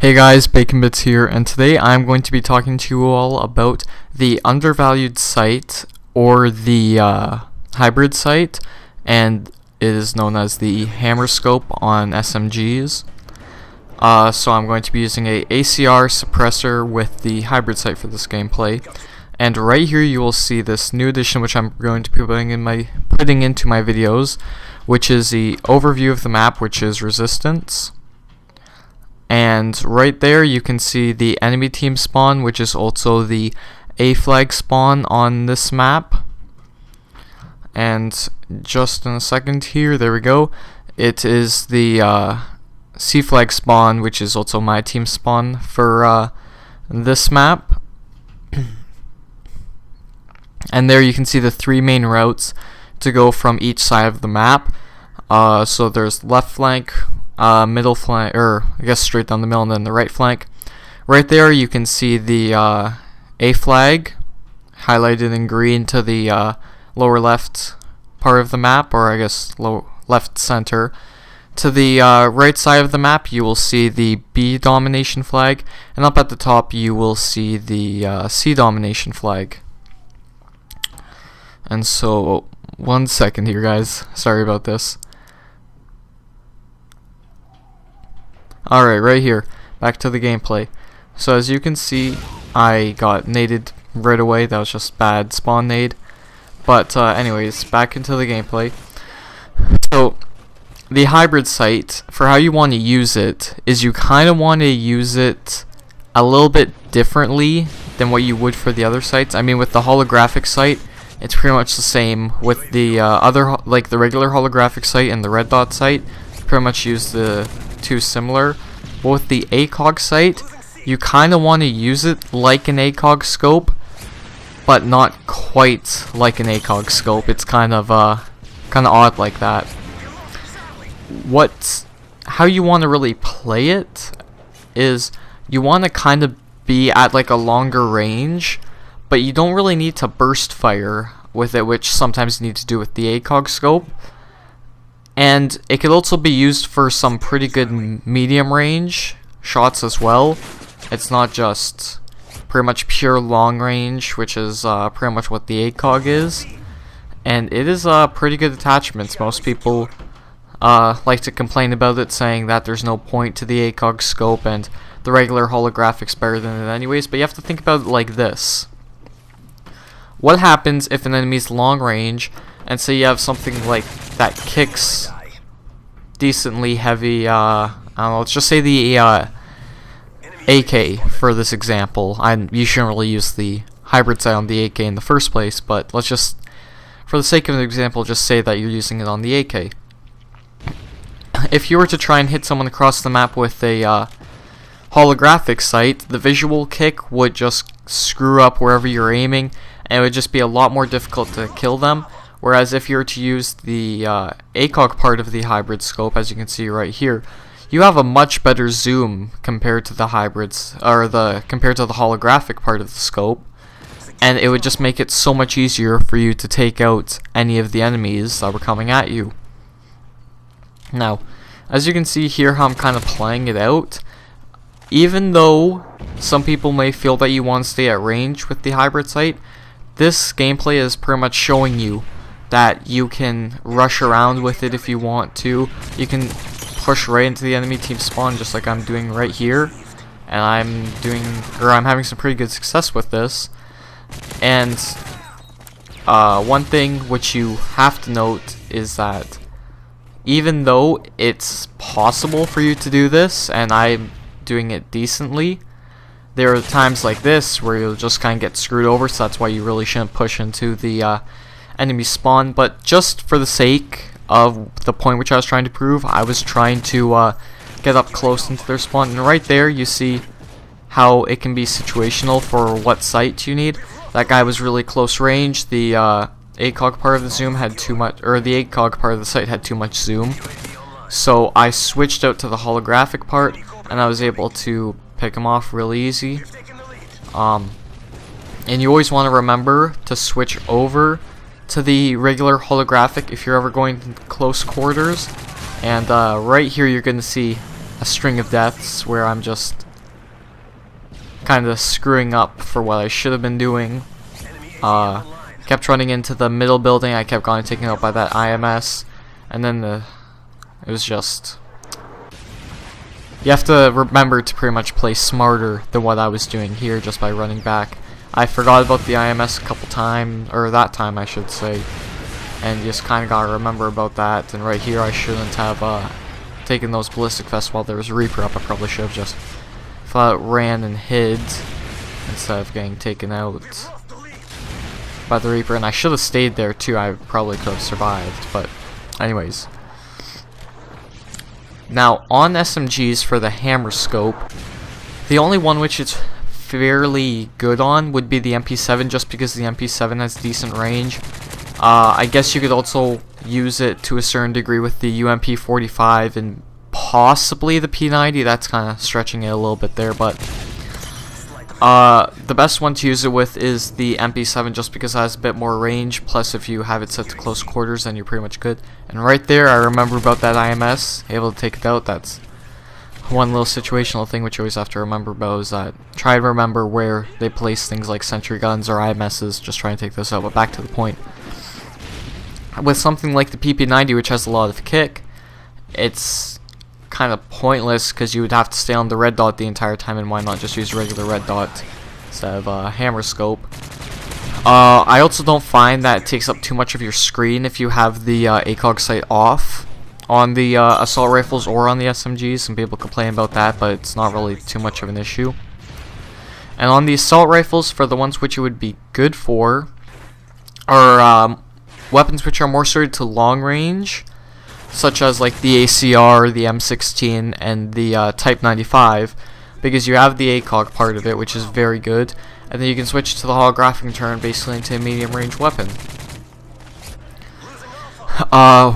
Hey guys, Bacon Bits here, and today I'm going to be talking to you all about the Undervalued Sight, or the hybrid sight, and it is known as the hammer scope on SMGs. So I'm going to be using a ACR suppressor with the hybrid sight for this gameplay. And right here you will see this new addition which I'm going to be putting into my videos, which is the overview of the map, which is resistance. And right there you can see the enemy team spawn, which is also the A flag spawn on this map. And just in a second here, there we go, it is the C flag spawn, which is also my team spawn for this map. And there you can see the three main routes to go from each side of the map. So there's left flank, middle flank, or I guess straight down the middle, and then the right flank. Right there you can see the A flag highlighted in green to the lower left part of the map, or I guess left center. To the right side of the map you will see the B domination flag, and up at the top you will see the C domination flag. And so, one second here guys, sorry about this. Alright, right here, back to the gameplay. So as you can see, I got naded right away. That was just bad spawn nade. But anyways, back into the gameplay. So the hybrid sight, for how you want to use it, is you kind of want to use it a little bit differently than what you would for the other sights. I mean, with the holographic sight, it's pretty much the same. With the like the regular holographic sight and the red dot sight, pretty much use the two similar. But with the ACOG sight, you kind of want to use it like an ACOG scope, but not quite like an ACOG scope. It's kind of odd like that. How you want to really play it is you want to kind of be at like a longer range, but you don't really need to burst fire with it, which sometimes you need to do with the ACOG scope. And it could also be used for some pretty good medium range shots as well. It's not just pretty much pure long range, which is pretty much what the ACOG is. And it is pretty good attachments. Most people like to complain about it, saying that there's no point to the ACOG scope and the regular holographic's better than it anyways. But you have to think about it like this. What happens if an enemy's long range, and say you have something like that kicks decently heavy, I don't know, let's just say the AK for this example. You shouldn't really use the hybrid sight on the AK in the first place, but let's just, for the sake of an example, just say that you're using it on the AK. If you were to try and hit someone across the map with a holographic sight, the visual kick would just screw up wherever you're aiming, and it would just be a lot more difficult to kill them. Whereas if you were to use the ACOG part of the hybrid scope, as you can see right here, you have a much better zoom compared to the hybrids, or compared to the holographic part of the scope, and it would just make it so much easier for you to take out any of the enemies that were coming at you. Now, as you can see here how I'm kind of playing it out, even though some people may feel that you want to stay at range with the hybrid sight, this gameplay is pretty much showing you that you can rush around with it if you want to. You can push right into the enemy team spawn just like I'm doing right here, and I'm having some pretty good success with this. And one thing which you have to note is that even though it's possible for you to do this, and I'm doing it decently, there are times like this where you'll just kind of get screwed over, so that's why you really shouldn't push into the enemy spawn. But just for the sake of the point which I was trying to prove, I was trying to get up close into their spawn, and right there you see how it can be situational for what sight you need. That guy was really close range. The ACOG part of the zoom had too much, or the ACOG part of the sight had too much zoom, so I switched out to the holographic part, and I was able to pick him off really easy. And you always want to remember to switch over to the regular holographic if you're ever going to close quarters. And right here you're going to see a string of deaths where I'm just kind of screwing up for what I should have been doing. Kept running into the middle building. I kept getting taken out by that IMS, and then it was just. You have to remember to pretty much play smarter than what I was doing here just by running back. I forgot about the IMS a couple times, or that time I should say, and just kind of gotta remember about that. And right here I shouldn't have taken those ballistic vests while there was a Reaper up. I probably should have just flat out ran and hid instead of getting taken out by the Reaper. And I should have stayed there too. I probably could have survived, but anyways. Now, on SMGs for the hammer scope, the only one which it's fairly good on would be the MP7, just because the MP7 has decent range. I guess you could also use it to a certain degree with the UMP45 and possibly the P90. That's kind of stretching it a little bit there, but the best one to use it with is the MP7, just because it has a bit more range, plus if you have it set to close quarters then you're pretty much good. And right there I remember about that IMS, able to take it out. That's one little situational thing which you always have to remember about, is that try to remember where they place things like sentry guns or IMSs, just try and take this out. But back to the point. With something like the PP90, which has a lot of kick, it's kind of pointless because you would have to stay on the red dot the entire time, and why not just use regular red dot instead of hammer scope. I also don't find that it takes up too much of your screen if you have the ACOG sight off on the assault rifles or on the SMGs. Some people complain about that, but it's not really too much of an issue. And on the assault rifles, for the ones which it would be good for are weapons which are more suited to long range, such as like the ACR, the M16, and the Type 95, because you have the ACOG part of it, which is very good, and then you can switch to the holographic and turn basically into a medium range weapon.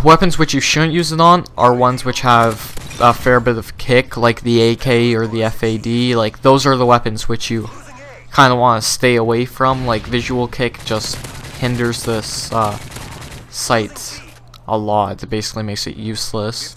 Weapons which you shouldn't use it on are ones which have a fair bit of kick, like the AK or the FAD. Like, those are the weapons which you kind of want to stay away from. Like, visual kick just hinders this sight a lot. It basically makes it useless.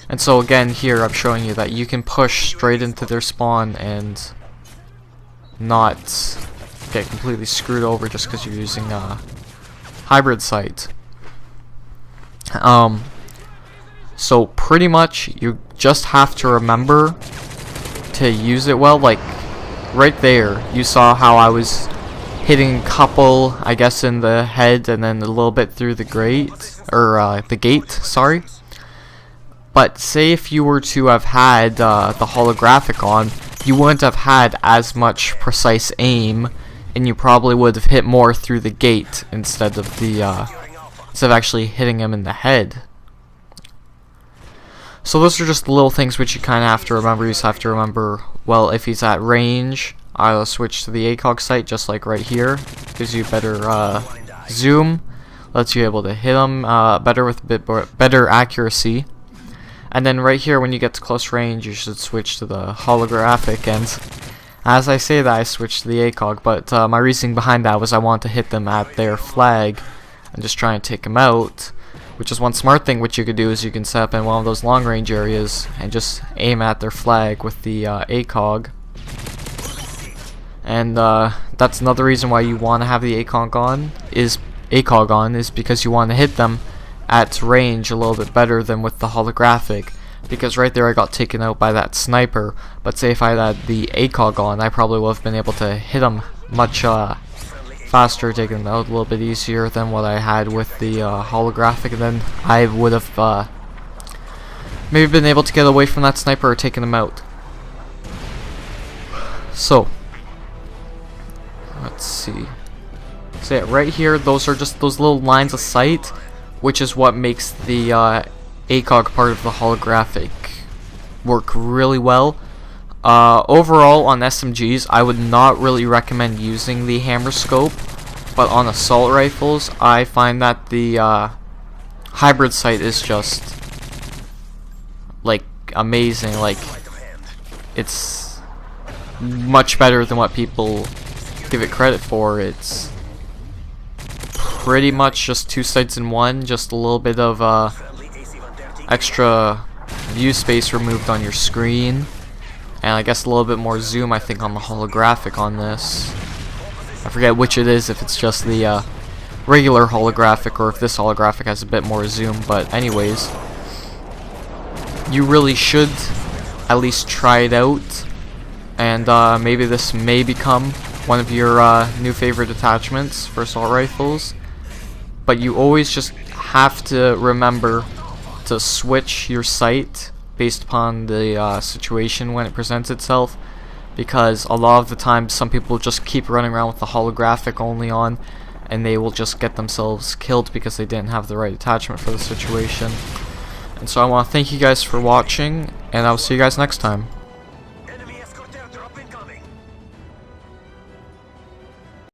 And so again, here I'm showing you that you can push straight into their spawn and not get completely screwed over just because you're using hybrid sight. So pretty much you just have to remember to use it well. Like right there, you saw how I was hitting a couple, I guess, in the head and then a little bit through the grate, or the gate, sorry. But say if you were to have had the holographic on, you wouldn't have had as much precise aim, and you probably would have hit more through the gate instead of actually hitting him in the head. So those are just the little things which you kind of have to remember. You just have to remember, well, if he's at range, I'll switch to the ACOG sight, just like right here. Gives you better zoom, lets you able to hit him better with a bit better accuracy. And then right here, when you get to close range, you should switch to the holographic. And as I say that, I switched to the ACOG, but my reasoning behind that was I wanted to hit them at their flag and just try and take them out. Which is one smart thing which you could do, is you can set up in one of those long range areas and just aim at their flag with the ACOG. And that's another reason why you want to have the ACOG on, is because you want to hit them at range a little bit better than with the holographic. Because right there I got taken out by that sniper, but say if I had the ACOG on, I probably would have been able to hit them much faster, taking them out a little bit easier than what I had with the holographic, and then I would have maybe been able to get away from that sniper or taken him out. So let's see. So yeah, right here, those are just those little lines of sight, which is what makes the ACOG part of the holographic work really well. Overall, on SMGs, I would not really recommend using the hammer scope, but on assault rifles, I find that the hybrid sight is just like amazing. Like, it's much better than what people give it credit for. It's pretty much just two sights in one, just a little bit of extra view space removed on your screen, and I guess a little bit more zoom, I think, on the holographic on this. I forget which it is, if it's just the regular holographic or if this holographic has a bit more zoom, but anyways, you really should at least try it out, and maybe this may become one of your new favorite attachments for assault rifles. But you always just have to remember to switch your sight based upon the situation when it presents itself, because a lot of the time some people just keep running around with the holographic only on, and they will just get themselves killed because they didn't have the right attachment for the situation. And so I want to thank you guys for watching, and I'll see you guys next time.